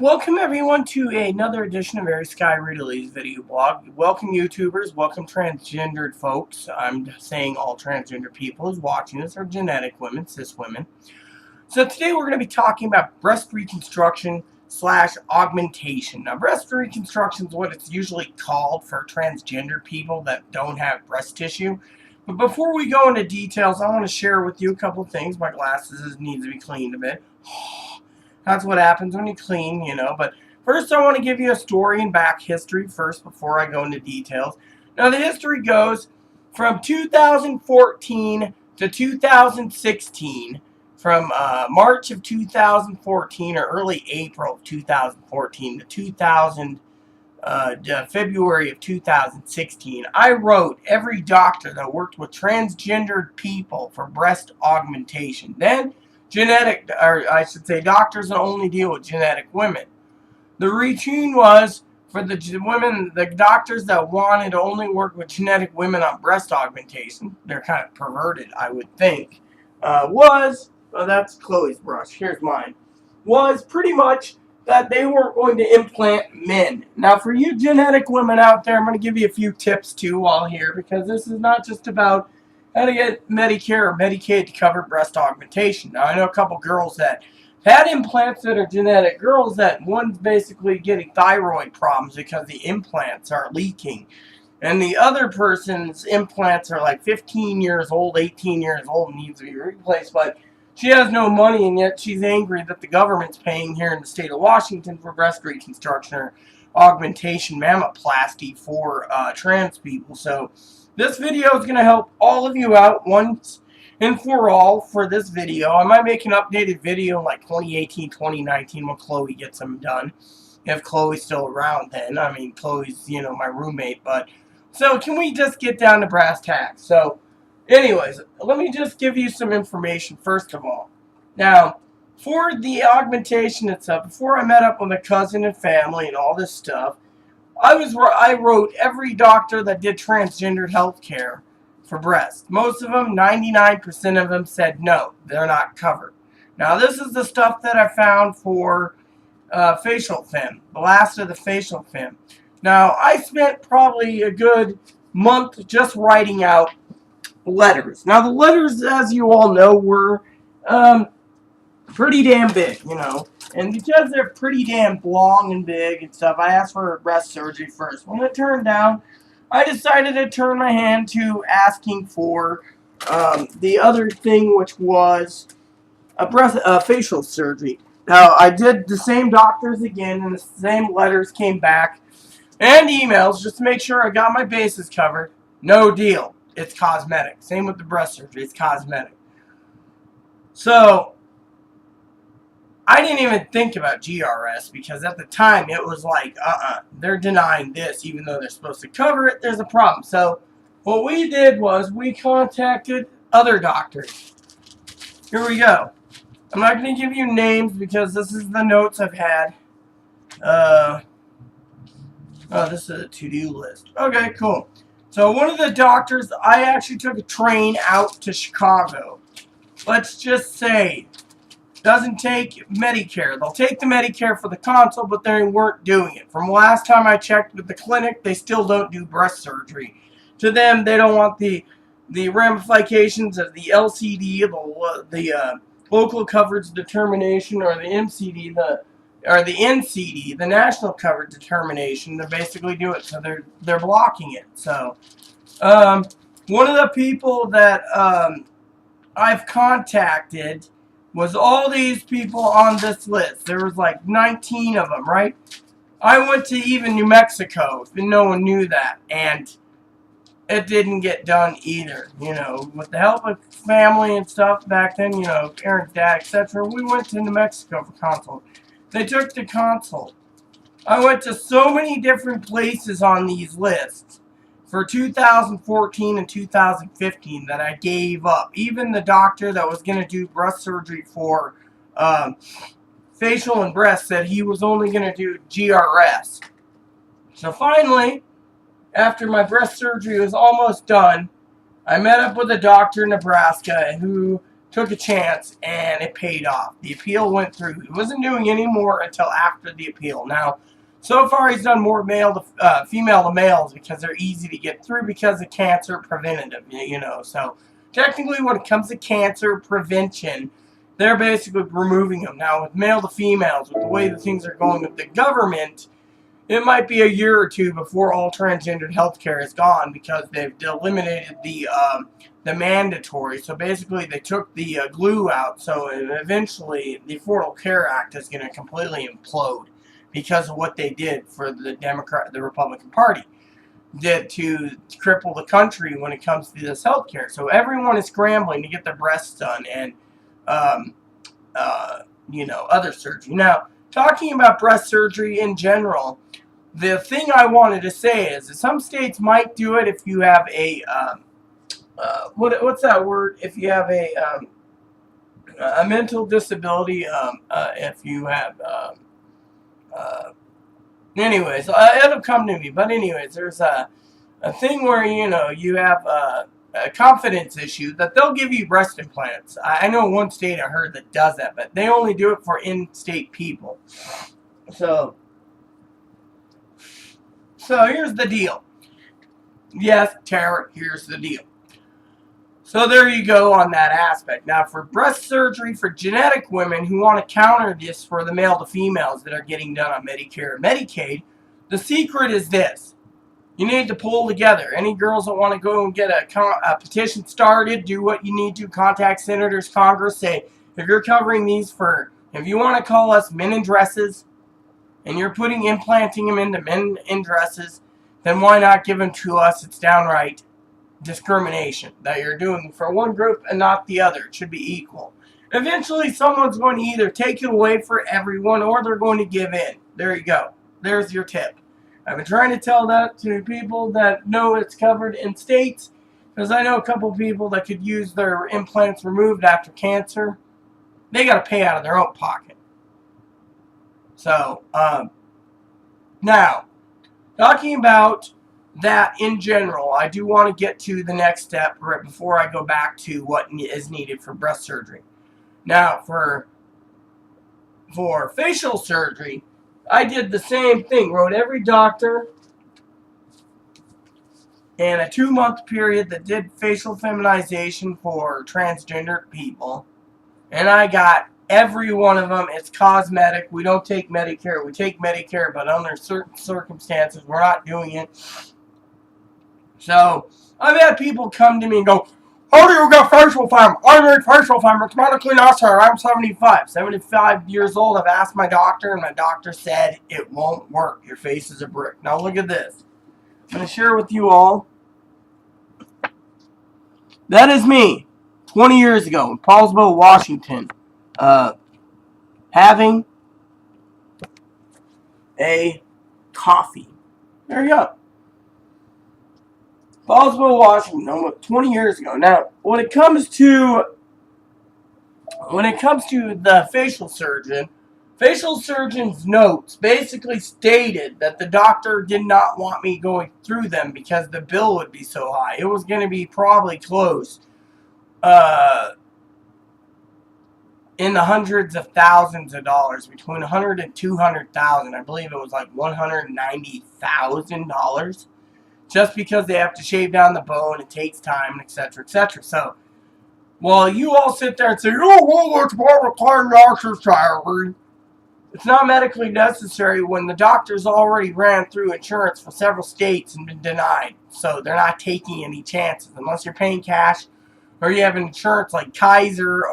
Welcome everyone to another edition of Air Sky Ridley's video blog. Welcome YouTubers, welcome transgendered folks. I'm saying all transgender people who's watching this are genetic women, cis women. So today we're going to be talking about breast reconstruction slash augmentation. Now breast reconstruction is what it's usually called for transgender people that don't have breast tissue. But before we go into details, I want to share with you a couple things. My glasses need to be cleaned a bit. That's what happens when you clean, But first, I want to give you a story and back history first before I go into details. Now, the history goes from 2014 to 2016, from March of 2014 or early April of 2014 to February of 2016. I wrote every doctor that worked with transgendered people for breast augmentation. Then doctors that only deal with genetic women. The routine was for the doctors that wanted to only work with genetic women on breast augmentation. They're kind of perverted, I would think. That's Chloe's brush. Here's mine. Was pretty much that they weren't going to implant men. Now, for you genetic women out there, I'm going to give you a few tips too while here, because this is not just about how to get Medicare or Medicaid to cover breast augmentation. Now, I know a couple girls that had implants that are genetic. Girls that one's basically getting thyroid problems because the implants are leaking. And the other person's implants are like 15 years old, 18 years old, and needs to be replaced. But she has no money, and yet she's angry that the government's paying here in the state of Washington for breast reconstruction or augmentation mammoplasty for trans people. So this video is going to help all of you out once and for all for this video. I might make an updated video in like 2018, 2019 when Chloe gets them done. If Chloe's still around then. I mean, Chloe's, my roommate. But so can we just get down to brass tacks? So anyways, let me just give you some information first of all. Now, for the augmentation itself, before I met up with a cousin and family and all this stuff, I wrote every doctor that did transgendered health care for breast. Most of them, 99% of them, said no, they're not covered. Now, this is the stuff that I found for facial fem, the last of the facial fem. Now, I spent probably a good month just writing out letters. Now, the letters, as you all know, were pretty damn big, And because they're pretty damn long and big and stuff, I asked for breast surgery first. When it turned down, I decided to turn my hand to asking for the other thing, which was a facial surgery. Now, I did the same doctors again, and the same letters came back, and emails, just to make sure I got my bases covered. No deal. It's cosmetic. Same with the breast surgery. It's cosmetic. So I didn't even think about GRS because at the time it was like, they're denying this even though they're supposed to cover it. There's a problem. So what we did was we contacted other doctors. Here we go. I'm not going to give you names because this is the notes I've had. This is a to-do list. Okay, cool. So one of the doctors, I actually took a train out to Chicago. Let's just say doesn't take Medicare. They'll take the Medicare for the consult, but they weren't doing it. From last time I checked with the clinic, they still don't do breast surgery. To them, they don't want the ramifications of the LCD, the local coverage determination, or the MCD, or the NCD, the national coverage determination. They basically do it, so they're blocking it. So, one of the people that I've contacted was all these people on this list. There was like 19 of them, right? I went to even New Mexico, and no one knew that, and it didn't get done either. With the help of family and stuff back then, Aaron's dad, etc., we went to New Mexico for consult. They took the consult. I went to so many different places on these lists for 2014 and 2015 that I gave up. Even the doctor that was going to do breast surgery for facial and breast said he was only going to do GRS. So finally, after my breast surgery was almost done, I met up with a doctor in Nebraska who took a chance, and it paid off. The appeal went through. He wasn't doing any more until after the appeal. Now, so far he's done more female to males because they're easy to get through because of cancer preventative, you know. So technically when it comes to cancer prevention, they're basically removing them. Now with male to females, with the way that things are going with the government, it might be a year or two before all transgendered healthcare is gone because they've eliminated the mandatory. So basically, they took the glue out. So eventually, the Affordable Care Act is going to completely implode because of what they did for the Republican Party did to cripple the country when it comes to this healthcare. So everyone is scrambling to get their breasts done and you know, other surgery. Now, talking about breast surgery in general, the thing I wanted to say is that some states might do it if you have a what's that word? If you have a mental disability, if you have anyways, it'll come to me. But anyways, there's a thing where, you know, you have a confidence issue that they'll give you breast implants. I know one state I heard that does that, but they only do it for in-state people. So here's the deal. Yes, Tara, here's the deal. So there you go on that aspect. Now for breast surgery for genetic women who want to counter this for the male to females that are getting done on Medicare and Medicaid, the secret is this. You need to pull together. Any girls that want to go and get a petition started, do what you need to. Contact senators, Congress, say, if you're covering these if you want to call us men in dresses, and you're implanting them into men in dresses, then why not give them to us? It's downright discrimination that you're doing for one group and not the other. It should be equal. Eventually, someone's going to either take it away for everyone or they're going to give in. There you go. There's your tip. I've been trying to tell that to people that know it's covered in states, because I know a couple people that could use their implants removed after cancer. They got to pay out of their own pocket. So, now, talking about that in general, I do want to get to the next step right before I go back to what is needed for breast surgery. Now, for facial surgery, I did the same thing. Wrote every doctor in a 2-month period that did facial feminization for transgender people. And I got every one of them. It's cosmetic. We don't take Medicare. We take Medicare, but under certain circumstances, we're not doing it. So, I've had people come to me and go, how do you get facial fem? I need facial fem. It's medically necessary. I'm 75. 75 years old. I've asked my doctor, and my doctor said it won't work. Your face is a brick. Now, look at this. I'm going to share with you all. That is me, 20 years ago, in Paulsville, Washington. Having a coffee. There you go. Paulsville, Washington, 20 years ago. Now, when it comes to the facial surgeon's notes basically stated that the doctor did not want me going through them because the bill would be so high. It was going to be probably close in the hundreds of thousands of dollars, between $100,000 and $200,000. I believe it was like $190,000, just because they have to shave down the bone. It takes time, etc., etc. So, while you all sit there and say, "Oh, well, it's more required doctor's salary," it's not medically necessary when the doctors already ran through insurance for several states and been denied. So they're not taking any chances unless you're paying cash, or you have insurance like Kaiser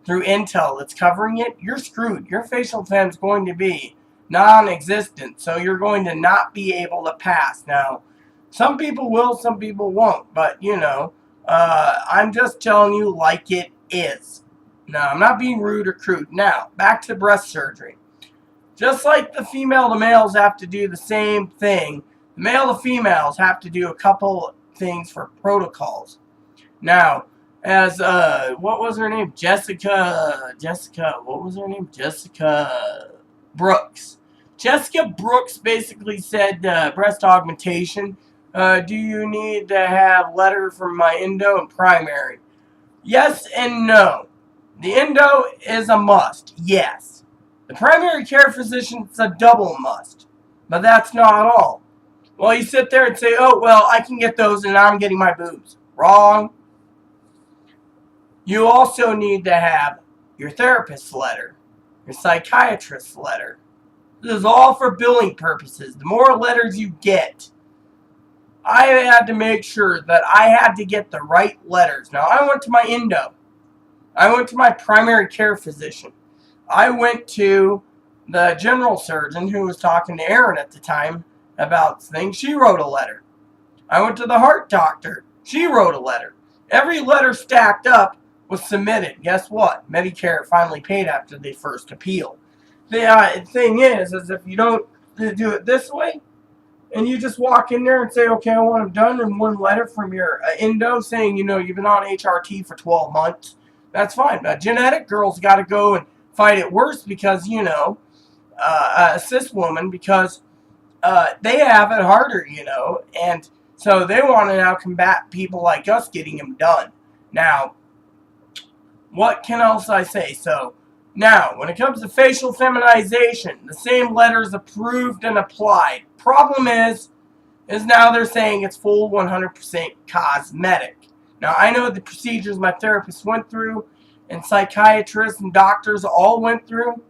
through Intel that's covering it. You're screwed. Your facial fem is going to be non-existent, so you're going to not be able to pass. Now, some people will, some people won't, but you know, I'm just telling you like it is. Now, I'm not being rude or crude. Now, back to breast surgery. Just like the female to males have to do the same thing, the male to females have to do a couple things for protocols. Now, as, what was her name? Jessica Brooks. Jessica Brooks basically said breast augmentation. Do you need to have letter from my endo and primary? Yes and no. The endo is a must, yes. The primary care physician is a double must, but that's not all. Well, you sit there and say, oh, well, I can get those and I'm getting my boobs. Wrong. You also need to have your therapist's letter, your psychiatrist's letter. This is all for billing purposes. The more letters you get, I had to make sure that I had to get the right letters. Now, I went to my endo. I went to my primary care physician. I went to the general surgeon who was talking to Aaron at the time about things. She wrote a letter. I went to the heart doctor. She wrote a letter. Every letter stacked up was submitted. Guess what? Medicare finally paid after the first appeal. The thing is if you don't do it this way, and you just walk in there and say, okay, I want them done in one letter from your endo saying, you've been on HRT for 12 months, that's fine. But genetic girls got to go and fight it worse because, a cis woman, because they have it harder, and so they want to now combat people like us getting them done. Now, what can else I say? So, now, when it comes to facial feminization, the same letters approved and applied. Problem is now they're saying it's full 100% cosmetic. Now, I know the procedures my therapist went through and psychiatrists and doctors all went through.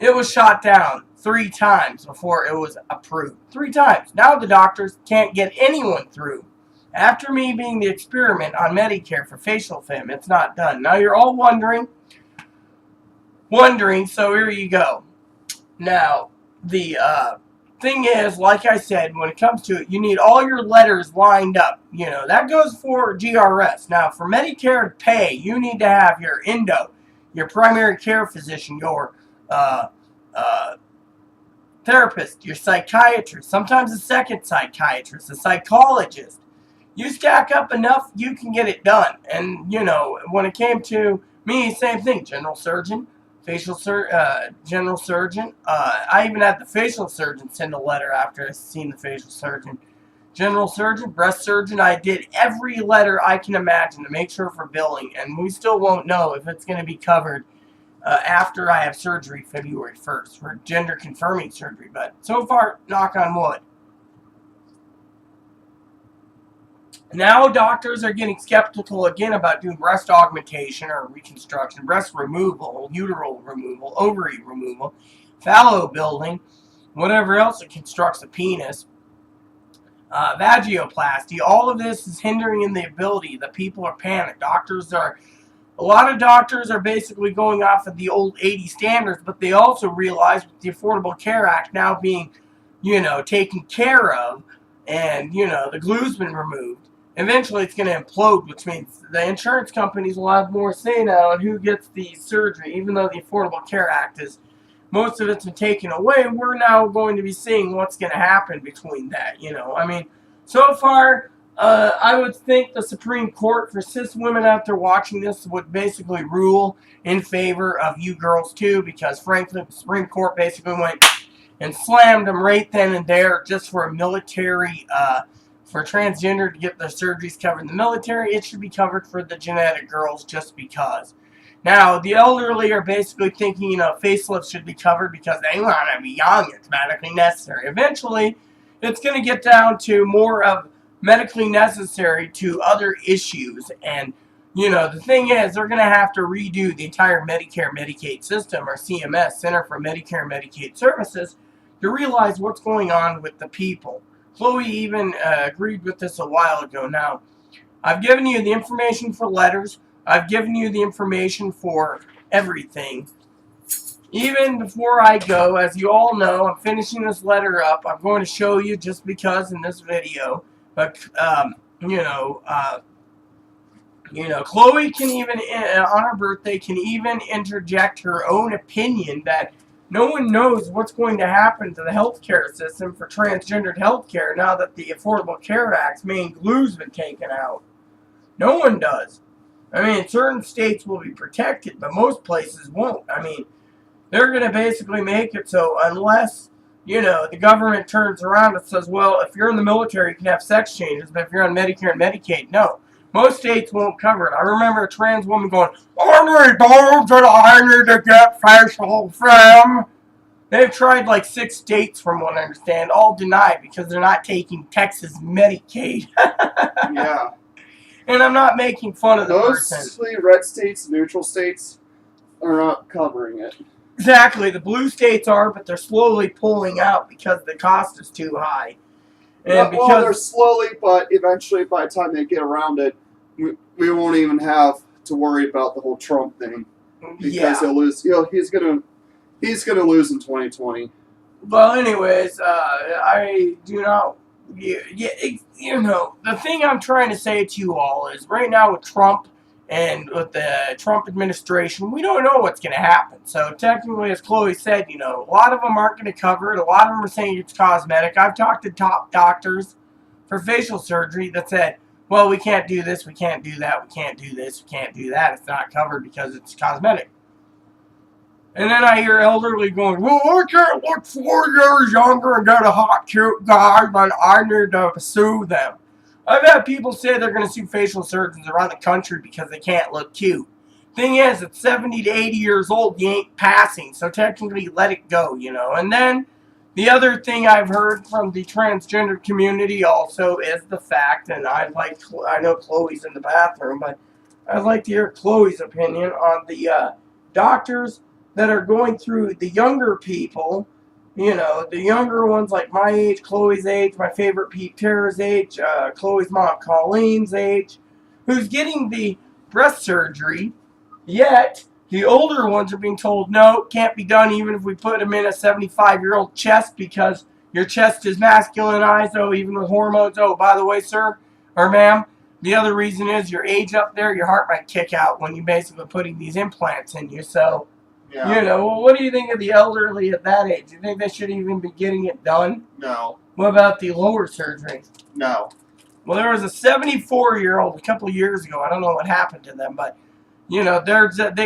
It was shot down 3 times before it was approved. 3 times. Now the doctors can't get anyone through. After me being the experiment on Medicare for facial fem, it's not done. Now you're all wondering, so here you go. Now, the thing is, like I said, when it comes to it, you need all your letters lined up. That goes for GRS. Now, for Medicare to pay, you need to have your endo, your primary care physician, your therapist, your psychiatrist, sometimes a second psychiatrist, a psychologist. You stack up enough, you can get it done. And, when it came to me, same thing. General surgeon, general surgeon. I even had the facial surgeon send a letter after I seen the facial surgeon. General surgeon, breast surgeon. I did every letter I can imagine to make sure for billing. And we still won't know if it's going to be covered after I have surgery February 1st for gender confirming surgery. But so far, knock on wood. Now doctors are getting skeptical again about doing breast augmentation or reconstruction, breast removal, uteral removal, ovary removal, fallow building, whatever else that constructs a penis, vagioplasty. All of this is hindering in the ability. The people are panicked. A lot of doctors are basically going off of the old 80 standards, but they also realize with the Affordable Care Act now being, taken care of, and, the glue's been removed. Eventually it's going to implode, which means the insurance companies will have more say now on who gets the surgery. Even though the Affordable Care Act most of it's been taken away, we're now going to be seeing what's going to happen between that, So far, I would think the Supreme Court, for cis women out there watching this, would basically rule in favor of you girls too, because frankly, the Supreme Court basically went and slammed them right then and there just for a military, for transgender to get their surgeries covered in the military. It should be covered for the genetic girls just because. Now, the elderly are basically thinking, facelifts should be covered because they want to be young. It's medically necessary. Eventually, it's going to get down to more of medically necessary to other issues. And, the thing is, they're going to have to redo the entire Medicare-Medicaid system, or CMS, Center for Medicare and Medicaid Services, to realize what's going on with the people. Chloe even agreed with this a while ago. Now, I've given you the information for letters. I've given you the information for everything. Even before I go, as you all know, I'm finishing this letter up. I'm going to show you just because in this video. But, Chloe can even, on her birthday, can even interject her own opinion that no one knows what's going to happen to the healthcare system for transgendered healthcare now that the Affordable Care Act's main glue's been taken out. No one does. Certain states will be protected, but most places won't. They're going to basically make it so unless, the government turns around and says, well, if you're in the military, you can have sex changes, but if you're on Medicare and Medicaid, no. Most states won't cover it. I remember a trans woman going, I need those that I need to get facial from. They've tried like 6 states, from what I understand, all denied because they're not taking Texas Medicaid. Yeah. And I'm not making fun of the person. Mostly red states, neutral states are not covering it. Exactly. The blue states are, but they're slowly pulling out because the cost is too high. And Well, they're slowly, but eventually, by the time they get around it, we won't even have to worry about the whole Trump thing because he'll lose. He's gonna lose in 2020. Well, anyways, I do not. The thing I'm trying to say to you all is right now with Trump and with the Trump administration, we don't know what's going to happen. So technically, as Chloe said, a lot of them aren't going to cover it. A lot of them are saying it's cosmetic. I've talked to top doctors for facial surgery that said, well, we can't do this, we can't do that, we can't do this, we can't do that. It's not covered because it's cosmetic. And then I hear elderly going, well, I can't look 4 years younger and get a hot, cute guy, but I need to sue them. I've had people say they're going to sue facial surgeons around the country because they can't look cute. Thing is, at 70 to 80 years old, you ain't passing, so technically let it go, And then the other thing I've heard from the transgender community also is the fact, and I know Chloe's in the bathroom, but I'd like to hear Chloe's opinion on the doctors that are going through the younger people, the younger ones like my age, Chloe's age, my favorite Pete Tara's age, Chloe's mom Colleen's age, who's getting the breast surgery, yet the older ones are being told, no, can't be done even if we put them in a 75-year-old chest because your chest is masculinized, even with hormones. Oh, by the way, sir, or ma'am, the other reason is your age up there, your heart might kick out when you're basically putting these implants in you, so... Yeah. What do you think of the elderly at that age? Do you think they should even be getting it done? No. What about the lower surgery? No. Well, there was a 74-year-old a couple of years ago. I don't know what happened to them, but, they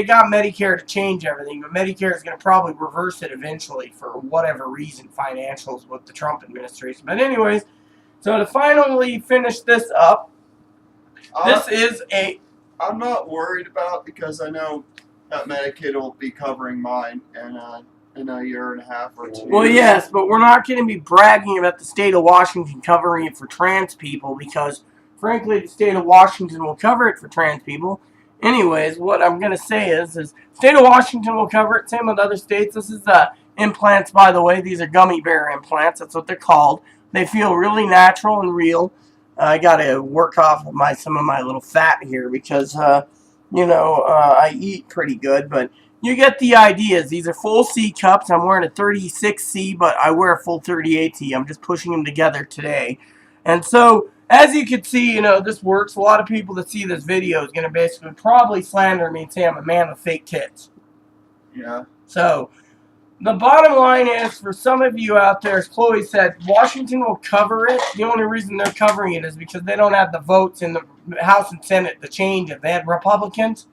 got Medicare to change everything, but Medicare is going to probably reverse it eventually for whatever reason, financials with the Trump administration. But anyways, so to finally finish this up, I'm not worried about it because I know that Medicaid will be covering mine in a year and a half or 2 years. Well, yes, but we're not going to be bragging about the state of Washington covering it for trans people because, frankly, the state of Washington will cover it for trans people. Anyways, what I'm going to say is state of Washington will cover it, same with other states. This is implants, by the way. These are gummy bear implants. That's what they're called. They feel really natural and real. I got to work off of some of my little fat here because... I eat pretty good, but you get the ideas. These are full C cups. I'm wearing a 36C, but I wear a full 38C. I'm just pushing them together today. And so, as you can see, this works. A lot of people that see this video is going to basically probably slander me and say I'm a man with fake tits. Yeah. So, the bottom line is, for some of you out there, as Chloe said, Washington will cover it. The only reason they're covering it is because they don't have the votes in the House and Senate to change it. They had Republicans.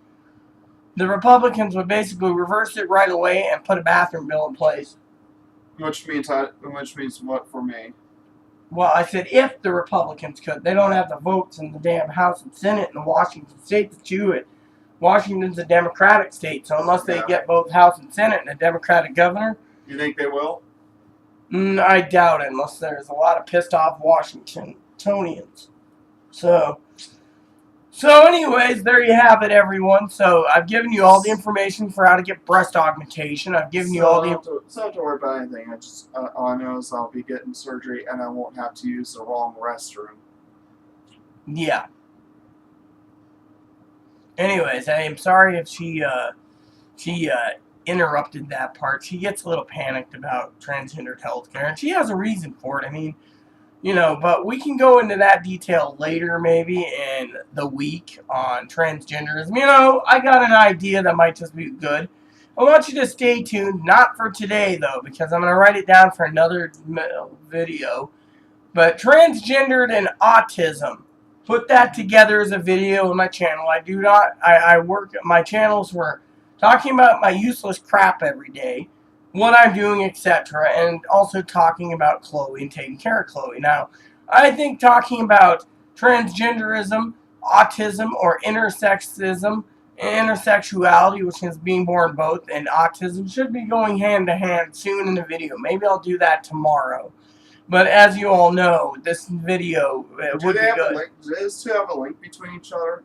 The Republicans would basically reverse it right away and put a bathroom bill in place. Which means what for me? Well, I said if the Republicans could. They don't have the votes in the damn House and Senate in Washington State to do it. Washington's a Democratic state, so unless they get both House and Senate and a Democratic governor... You think they will? I doubt it, unless there's a lot of pissed off Washingtonians. So anyways, there you have it, everyone. So I've given you all the information for how to get breast augmentation. I've given you all the... So I don't have to worry about anything. All I know is I'll be getting surgery and I won't have to use the wrong restroom. Yeah. Anyways, I am sorry if she interrupted that part. She gets a little panicked about transgendered healthcare, and she has a reason for it. I mean, but we can go into that detail later, maybe in the week on transgenderism. I got an idea that might just be good. I want you to stay tuned, not for today, though, because I'm going to write it down for another video. But transgendered and autism. Put that together as a video on my channel. My channels were talking about my useless crap every day, what I'm doing, etc., and also talking about Chloe and taking care of Chloe. Now, I think talking about transgenderism, autism or intersexuality, which is being born both, and autism should be going hand to hand soon in the video. Maybe I'll do that tomorrow. But as you all know, this video would be good. Do those two have a link between each other?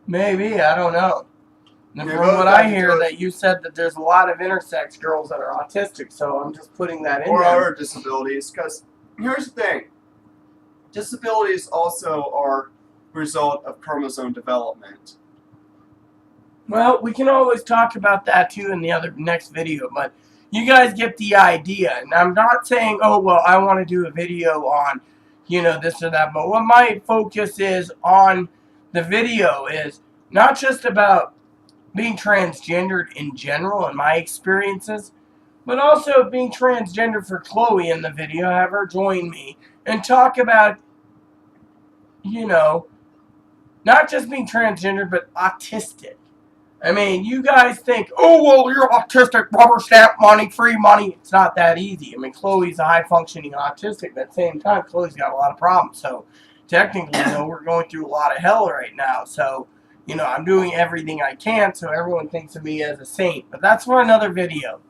Maybe, I don't know. And from what I hear, that you said that there's a lot of intersex girls that are autistic, so I'm just putting that in or there. other disabilities, because here's the thing. Disabilities also are a result of chromosome development. Well, we can always talk about that too in the next video, but you guys get the idea. And I'm not saying, oh, well, I want to do a video on, this or that, but what my focus is on the video is not just about being transgendered in general and my experiences, but also being transgender for Chloe in the video. Have her join me and talk about, not just being transgender, but autistic. I mean, you guys think, oh, well, you're autistic, rubber stamp money, free money. It's not that easy. I mean, Chloe's a high-functioning autistic, but at the same time, Chloe's got a lot of problems. So, technically, we're going through a lot of hell right now. So, I'm doing everything I can so everyone thinks of me as a saint. But that's for another video.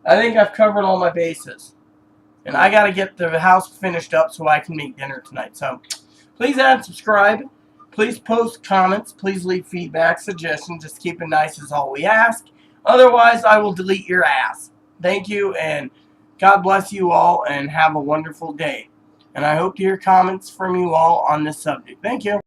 I think I've covered all my bases. And I got to get the house finished up so I can make dinner tonight. So, please add and subscribe. Please post comments. Please leave feedback, suggestions. Just keep it nice is all we ask. Otherwise, I will delete your ass. Thank you, and God bless you all, and have a wonderful day. And I hope to hear comments from you all on this subject. Thank you.